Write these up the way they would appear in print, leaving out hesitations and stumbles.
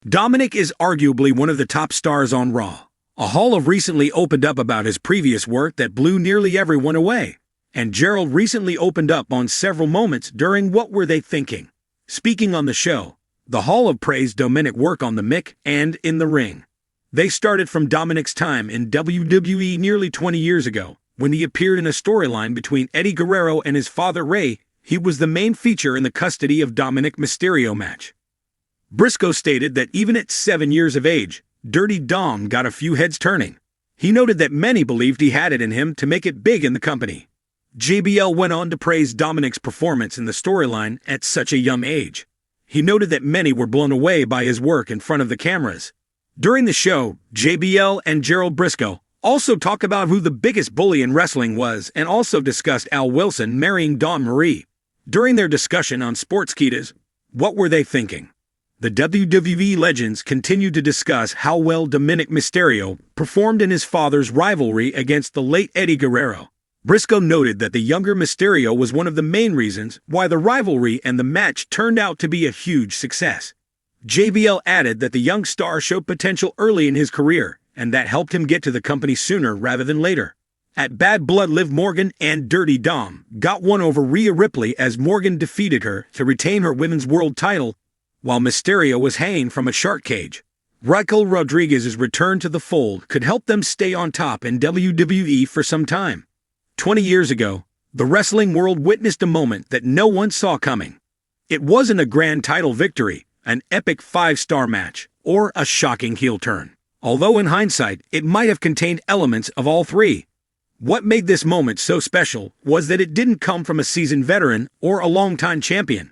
Dominic is arguably one of the top stars on Raw. A hall have recently opened up about his previous work that blew nearly everyone away. And Gerald recently opened up on several moments during What Were They Thinking? Speaking on the show, the Hall of praised Dominic's work on the mic and in the ring. They started from Dominic's time in WWE nearly 20 years ago, when he appeared in a storyline between Eddie Guerrero and his father Rey. He was the main feature in the custody of Dominic Mysterio match. Briscoe stated that even at 7 years of age, Dirty Dom got a few heads turning. He noted that many believed he had it in him to make it big in the company. JBL went on to praise Dominic's performance in the storyline at such a young age. He noted that many were blown away by his work in front of the cameras. During the show, JBL and Gerald Briscoe also talked about who the biggest bully in wrestling was and also discussed Al Wilson marrying Dawn Marie. During their discussion on Sportskeeda's What Were They Thinking? The WWE legends continued to discuss how well Dominic Mysterio performed in his father's rivalry against the late Eddie Guerrero. Briscoe noted that the younger Mysterio was one of the main reasons why the rivalry and the match turned out to be a huge success. JBL added that the young star showed potential early in his career, and that helped him get to the company sooner rather than later. At Bad Blood, Liv Morgan and Dirty Dom got one over Rhea Ripley as Morgan defeated her to retain her women's world title, while Mysterio was hanging from a shark cage. Raquel Rodriguez's return to the fold could help them stay on top in WWE for some time. 20 years ago, the wrestling world witnessed a moment that no one saw coming. It wasn't a grand title victory, an epic 5-star match, or a shocking heel turn. Although in hindsight, it might have contained elements of all three. What made this moment so special was that it didn't come from a seasoned veteran or a longtime champion.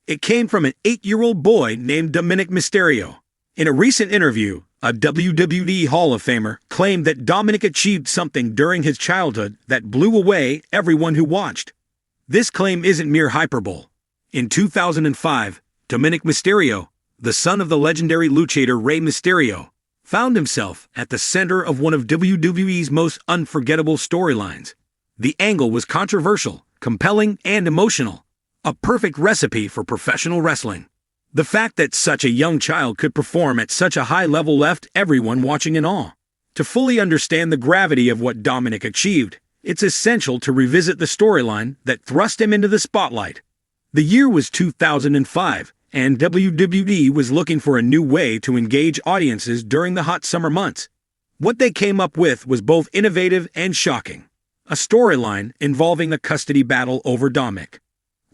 It came from an 8-year-old boy named Dominic Mysterio. In a recent interview, a WWE Hall of Famer claimed that Dominic achieved something during his childhood that blew away everyone who watched. This claim isn't mere hyperbole. In 2005, Dominic Mysterio, the son of the legendary luchador Rey Mysterio, found himself at the center of one of WWE's most unforgettable storylines. The angle was controversial, compelling, and emotional. A perfect recipe for professional wrestling. The fact that such a young child could perform at such a high level left everyone watching in awe. To fully understand the gravity of what Dominic achieved, it's essential to revisit the storyline that thrust him into the spotlight. The year was 2005, and WWE was looking for a new way to engage audiences during the hot summer months. What they came up with was both innovative and shocking. A storyline involving a custody battle over Dominic.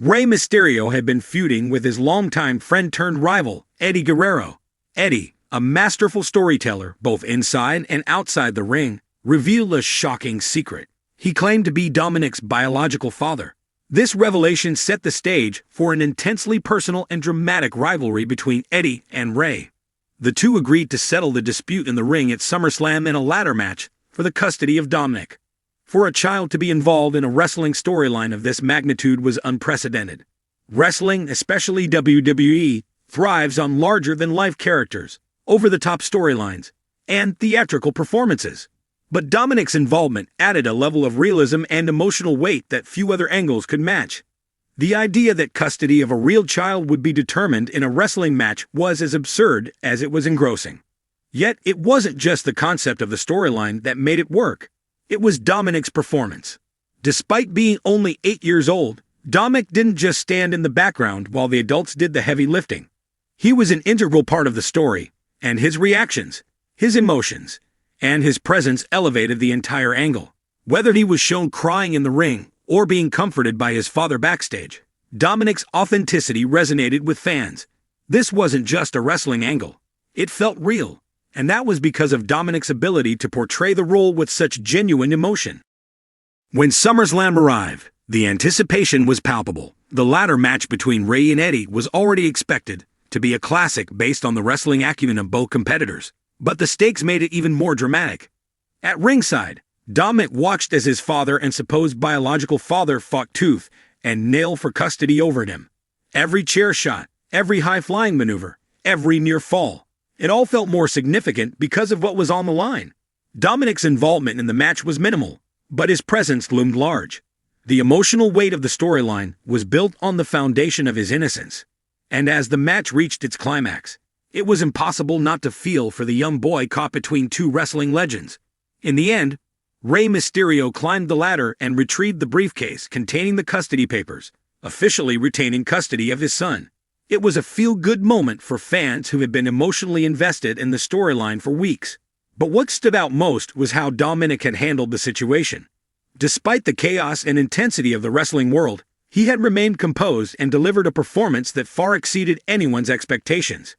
Rey Mysterio had been feuding with his longtime friend-turned-rival, Eddie Guerrero. Eddie, a masterful storyteller both inside and outside the ring, revealed a shocking secret. He claimed to be Dominic's biological father. This revelation set the stage for an intensely personal and dramatic rivalry between Eddie and Rey. The two agreed to settle the dispute in the ring at SummerSlam in a ladder match for the custody of Dominic. For a child to be involved in a wrestling storyline of this magnitude was unprecedented. Wrestling, especially WWE, thrives on larger-than-life characters, over-the-top storylines, and theatrical performances. But Dominic's involvement added a level of realism and emotional weight that few other angles could match. The idea that custody of a real child would be determined in a wrestling match was as absurd as it was engrossing. Yet it wasn't just the concept of the storyline that made it work. It was Dominic's performance. Despite being only 8 years old, Dominic didn't just stand in the background while the adults did the heavy lifting. He was an integral part of the story, and his reactions, his emotions, and his presence elevated the entire angle. Whether he was shown crying in the ring or being comforted by his father backstage, Dominic's authenticity resonated with fans. This wasn't just a wrestling angle. It felt real, and that was because of Dominic's ability to portray the role with such genuine emotion. When SummerSlam arrived, the anticipation was palpable. The ladder match between Rey and Eddie was already expected to be a classic based on the wrestling acumen of both competitors. But the stakes made it even more dramatic. At ringside, Dominic watched as his father and supposed biological father fought tooth and nail for custody over him. Every chair shot, every high-flying maneuver, every near fall. It all felt more significant because of what was on the line. Dominic's involvement in the match was minimal, but his presence loomed large. The emotional weight of the storyline was built on the foundation of his innocence. And as the match reached its climax, It was impossible not to feel for the young boy caught between two wrestling legends. In the end, Rey Mysterio climbed the ladder and retrieved the briefcase containing the custody papers, officially retaining custody of his son. It was a feel-good moment for fans who had been emotionally invested in the storyline for weeks. But what stood out most was how Dominic had handled the situation. Despite the chaos and intensity of the wrestling world, he had remained composed and delivered a performance that far exceeded anyone's expectations.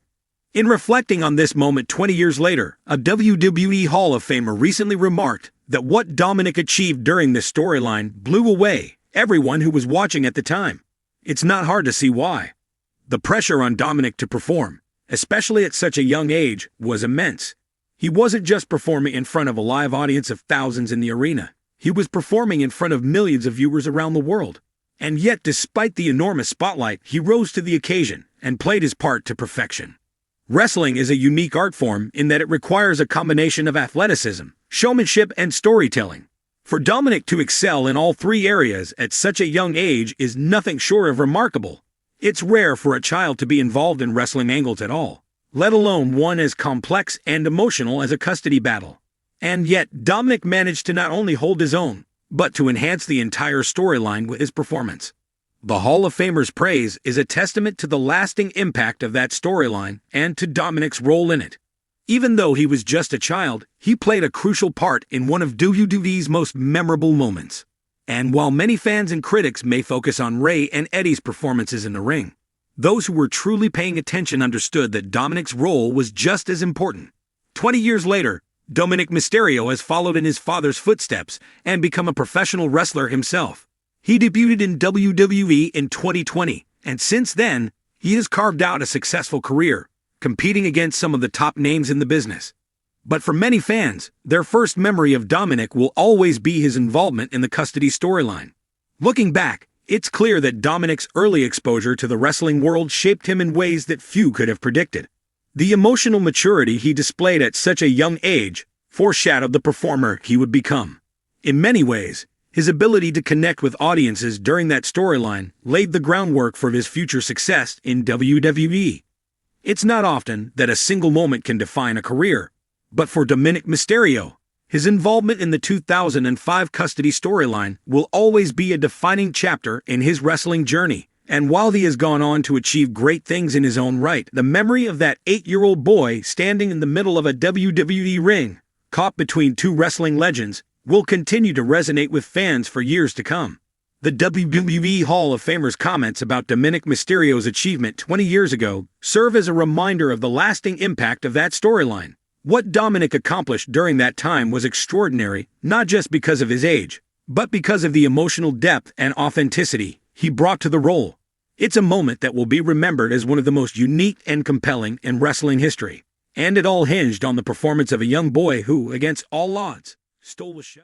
In reflecting on this moment 20 years later, a WWE Hall of Famer recently remarked that what Dominic achieved during this storyline blew away everyone who was watching at the time. It's not hard to see why. The pressure on Dominic to perform, especially at such a young age, was immense. He wasn't just performing in front of a live audience of thousands in the arena. He was performing in front of millions of viewers around the world. And yet, despite the enormous spotlight, he rose to the occasion and played his part to perfection. Wrestling is a unique art form in that it requires a combination of athleticism, showmanship, and storytelling. For Dominic to excel in all three areas at such a young age is nothing short of remarkable. It's rare for a child to be involved in wrestling angles at all, let alone one as complex and emotional as a custody battle. And yet, Dominic managed to not only hold his own, but to enhance the entire storyline with his performance. The Hall of Famer's praise is a testament to the lasting impact of that storyline and to Dominic's role in it. Even though he was just a child, he played a crucial part in one of WWE's most memorable moments. And while many fans and critics may focus on Rey and Eddie's performances in the ring, those who were truly paying attention understood that Dominic's role was just as important. 20 years later, Dominic Mysterio has followed in his father's footsteps and become a professional wrestler himself. He debuted in WWE in 2020, and since then, he has carved out a successful career, competing against some of the top names in the business. But for many fans, their first memory of Dominic will always be his involvement in the custody storyline. Looking back, it's clear that Dominic's early exposure to the wrestling world shaped him in ways that few could have predicted. The emotional maturity he displayed at such a young age foreshadowed the performer he would become. In many ways, his ability to connect with audiences during that storyline laid the groundwork for his future success in WWE. It's not often that a single moment can define a career, but for Dominic Mysterio, his involvement in the 2005 custody storyline will always be a defining chapter in his wrestling journey. And while he has gone on to achieve great things in his own right, the memory of that 8-year-old boy standing in the middle of a WWE ring, caught between two wrestling legends, will continue to resonate with fans for years to come. The WWE Hall of Famer's comments about Dominic Mysterio's achievement 20 years ago serve as a reminder of the lasting impact of that storyline. What Dominic accomplished during that time was extraordinary, not just because of his age, but because of the emotional depth and authenticity he brought to the role. It's a moment that will be remembered as one of the most unique and compelling in wrestling history. And it all hinged on the performance of a young boy who, against all odds, stole the show.